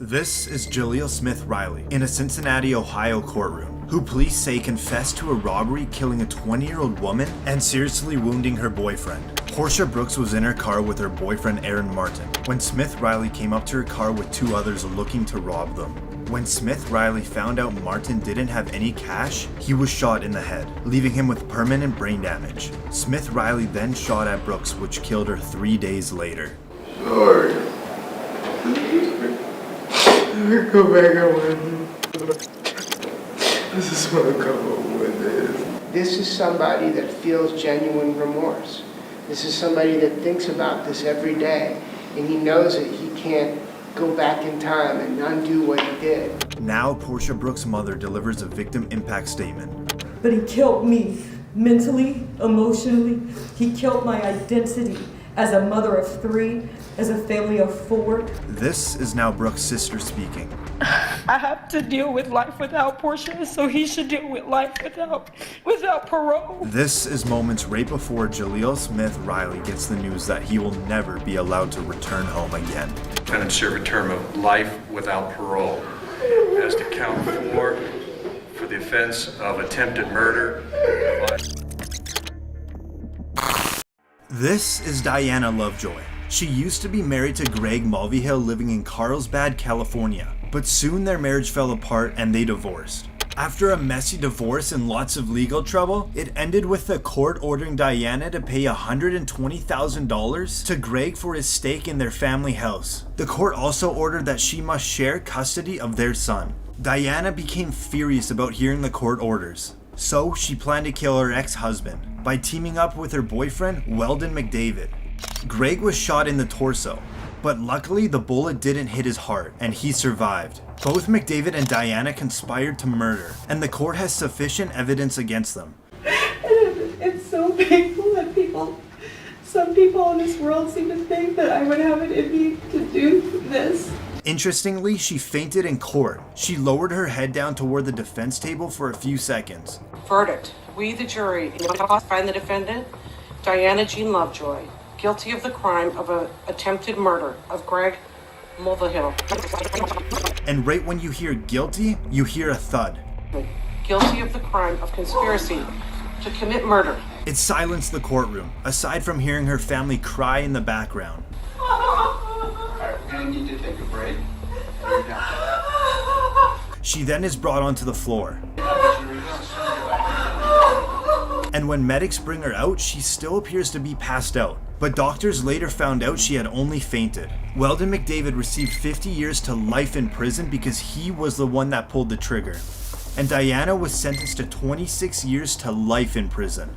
This is Jaleel Smith Riley in a Cincinnati, Ohio courtroom, who police say confessed to a robbery killing a 20-year-old woman and seriously wounding her boyfriend. Portia Brooks was in her car with her boyfriend Aaron Martin when Smith Riley came up to her car with two others looking to rob them. When Smith Riley found out Martin didn't have any cash, he was shot in the head, leaving him with permanent brain damage. Smith Riley then shot at Brooks, which killed her 3 days later. Sorry. Go back on with it. I just want to come home with it. This is somebody that feels genuine remorse. This is somebody that thinks about this every day, and he knows that he can't go back in time and undo what he did. Now, Portia Brooks' mother delivers a victim impact statement. But he killed me mentally, emotionally. He killed my identity as a mother of 3, as a family of 4. This is now Brooks' sister speaking. I have to deal with life without Portia, so he should deal with life without parole. This is moments right before Jaleel Smith Riley gets the news that he will never be allowed to return home again. Defendant serve a term of life without parole. As to count 4 for the offense of attempted murder. This is Diana Lovejoy. She used to be married to Greg Mulvihill living in Carlsbad, California, but soon their marriage fell apart and they divorced. After a messy divorce and lots of legal trouble, it ended with the court ordering Diana to pay $120,000 to Greg for his stake in their family house. The court also ordered that she must share custody of their son. Diana became furious about hearing the court orders, so she planned to kill her ex-husband by teaming up with her boyfriend, Weldon McDavid. Greg was shot in the torso, but luckily the bullet didn't hit his heart and he survived. Both McDavid and Diana conspired to murder, and the court has sufficient evidence against them. It's so painful that some people in this world seem to think that I would have it in me to do this. Interestingly, she fainted in court. She lowered her head down toward the defense table for a few seconds. Verdict. We, the jury, find the defendant, Diana Jean Lovejoy, guilty of the crime of attempted murder of Greg Mulvihill. And right when you hear guilty, you hear a thud. Guilty of the crime of conspiracy to commit murder. It silenced the courtroom, aside from hearing her family cry in the background. Alright, we're gonna need to take a break. She then is brought onto the floor. And when medics bring her out, she still appears to be passed out. But doctors later found out she had only fainted. Weldon McDavid received 50 years to life in prison because he was the one that pulled the trigger. And Diana was sentenced to 26 years to life in prison.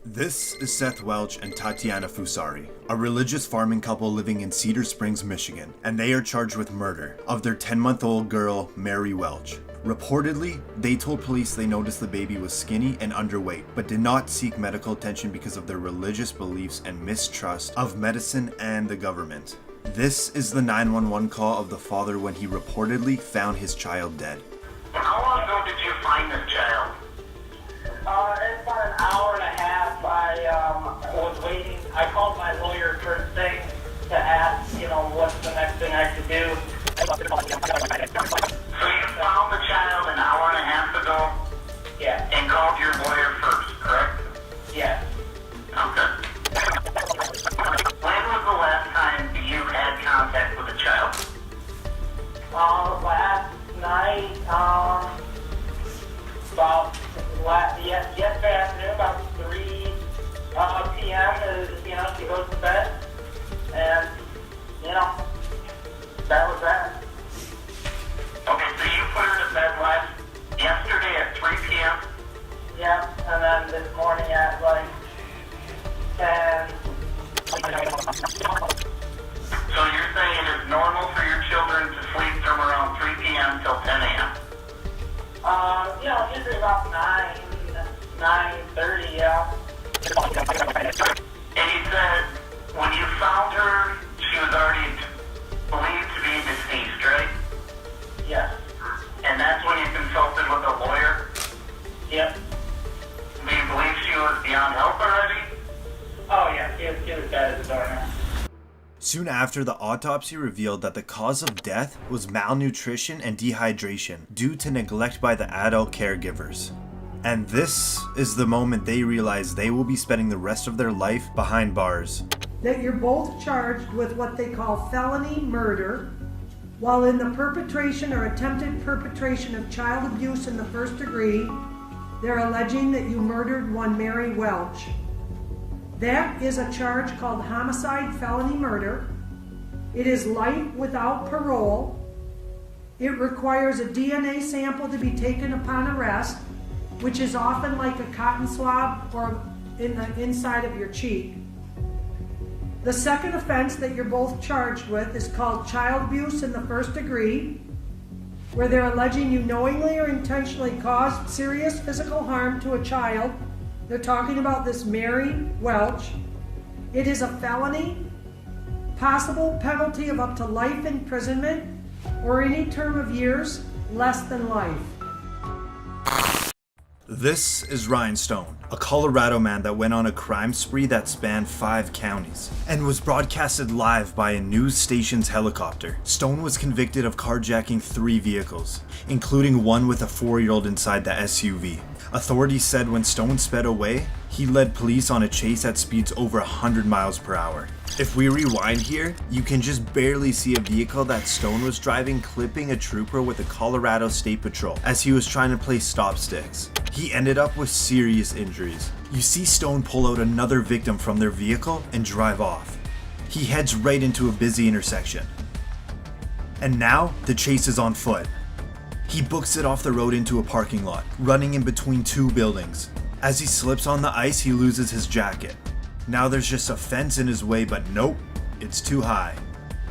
This is Seth Welch and Tatiana Fusari, a religious farming couple living in Cedar Springs, Michigan, and they are charged with murder of their 10-month-old girl, Mary Welch. Reportedly, they told police they noticed the baby was skinny and underweight, but did not seek medical attention because of their religious beliefs and mistrust of medicine and the government. This is the 911 call of the father when he reportedly found his child dead. How long ago did you find this child? It's about an hour and a half. I was waiting. I called my lawyer first thing to ask, what's the next thing I could do. So you found the child an hour and a half ago? Yeah. And called your lawyer first, correct? Yeah. Okay. When was the last time you had contact with the child? Last night, yesterday afternoon, about 3 p.m. She goes to bed, and that was that. Okay, so you put her to bed yesterday at 3 p.m.? Yeah, and then this morning at 10. So you're saying it is normal for your children to sleep from around 3 p.m. till 10 a.m.? Soon after, the autopsy revealed that the cause of death was malnutrition and dehydration due to neglect by the adult caregivers. And this is the moment they realize they will be spending the rest of their life behind bars. That you're both charged with what they call felony murder while in the perpetration or attempted perpetration of child abuse in the first degree. They're alleging that you murdered one Mary Welch. That is a charge called homicide felony murder. It is life without parole. It requires a DNA sample to be taken upon arrest, which is often like a cotton swab or in the inside of your cheek. The second offense that you're both charged with is called child abuse in the first degree, where they're alleging you knowingly or intentionally caused serious physical harm to a child. They're talking about this Mary Welch. It is a felony, possible penalty of up to life imprisonment or any term of years less than life. This is Ryan Stone, a Colorado man that went on a crime spree that spanned 5 counties and was broadcasted live by a news station's helicopter. Stone was convicted of carjacking 3 vehicles, including one with a 4-year-old inside the SUV. Authorities said when Stone sped away, he led police on a chase at speeds over 100 miles per hour. If we rewind here, you can just barely see a vehicle that Stone was driving clipping a trooper with the Colorado State Patrol as he was trying to play stop sticks. He ended up with serious injuries. You see Stone pull out another victim from their vehicle and drive off. He heads right into a busy intersection. And now, the chase is on foot. He books it off the road into a parking lot, running in between 2 buildings. As he slips on the ice, he loses his jacket. Now there's just a fence in his way, but nope, it's too high.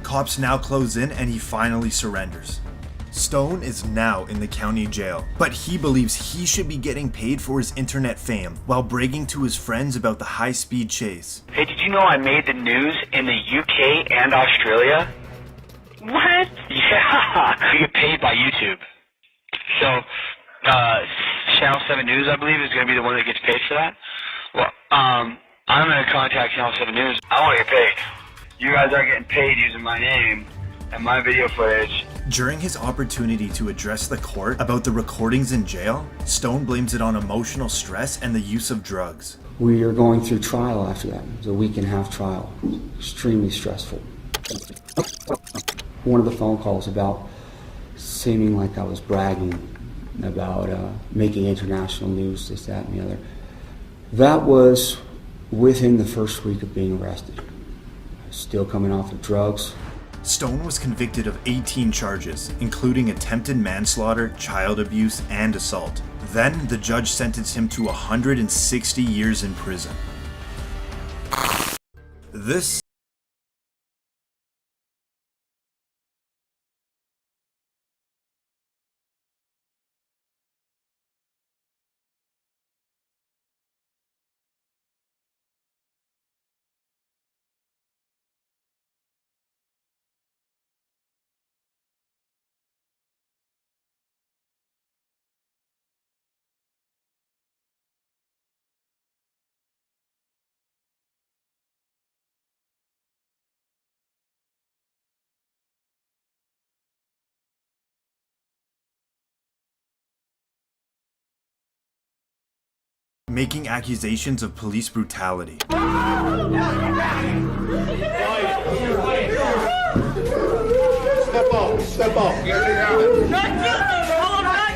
Cops now close in and he finally surrenders. Stone is now in the county jail, but he believes he should be getting paid for his internet fame while bragging to his friends about the high-speed chase. Hey, did you know I made the news in the UK and Australia? What? Yeah, you get paid by YouTube. So, Channel 7 News, I believe, is going to be the one that gets paid for that. Well, I'm going to contact Channel 7 News. I want to get paid. You guys are getting paid using my name and my video footage. During his opportunity to address the court about the recordings in jail, Stone blames it on emotional stress and the use of drugs. We are going through trial after that. It was a 1.5-week trial. Extremely stressful. One of the phone calls about seeming like I was bragging about making international news, this, that, and the other. That was within the first week of being arrested. Still coming off of drugs. Stone was convicted of 18 charges, including attempted manslaughter, child abuse, and assault. Then, the judge sentenced him to 160 years in prison. This making accusations of police brutality. Step off. Not guilty! I'm not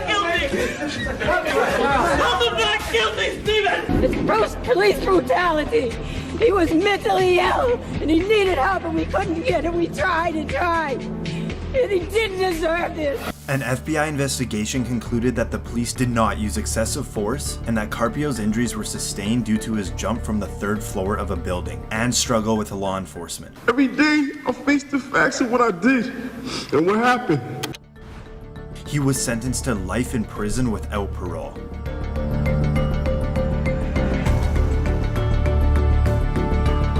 guilty! I'm not guilty, Stephen! It's gross police brutality. He was mentally ill and he needed help and we couldn't get it. We tried and tried. And he didn't deserve this. An FBI investigation concluded that the police did not use excessive force and that Carpio's injuries were sustained due to his jump from the 3rd floor of a building and struggle with law enforcement. Every day, I face the facts of what I did and what happened. He was sentenced to life in prison without parole.